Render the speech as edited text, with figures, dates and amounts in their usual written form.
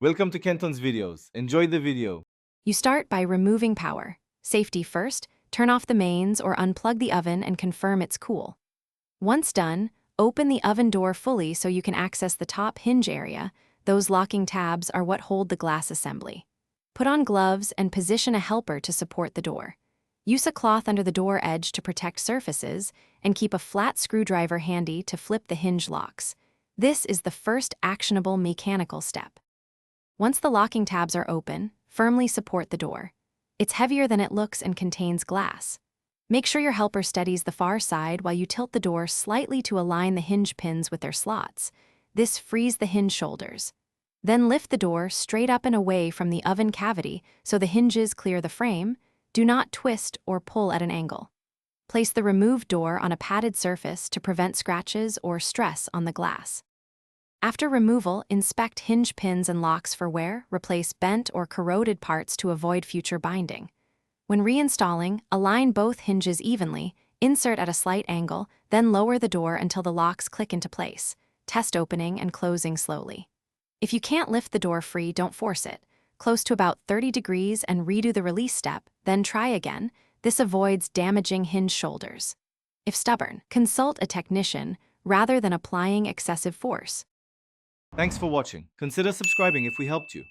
Welcome to Kenton's videos. Enjoy the video. You start by removing power. Safety first, turn off the mains or unplug the oven and confirm it's cool. Once done, open the oven door fully so you can access the top hinge area. Those locking tabs are what hold the glass assembly. Put on gloves and position a helper to support the door. Use a cloth under the door edge to protect surfaces and keep a flat screwdriver handy to flip the hinge locks. This is the first actionable mechanical step. Once the locking tabs are open, firmly support the door. It's heavier than it looks and contains glass. Make sure your helper steadies the far side while you tilt the door slightly to align the hinge pins with their slots. This frees the hinge shoulders. Then lift the door straight up and away from the oven cavity so the hinges clear the frame. Do not twist or pull at an angle. Place the removed door on a padded surface to prevent scratches or stress on the glass. After removal, inspect hinge pins and locks for wear, replace bent or corroded parts to avoid future binding. When reinstalling, align both hinges evenly, insert at a slight angle, then lower the door until the locks click into place. Test opening and closing slowly. If you can't lift the door free, don't force it. Close to about 30 degrees and redo the release step, then try again. This avoids damaging hinge shoulders. If stubborn, consult a technician rather than applying excessive force. Thanks for watching. Consider subscribing if we helped you.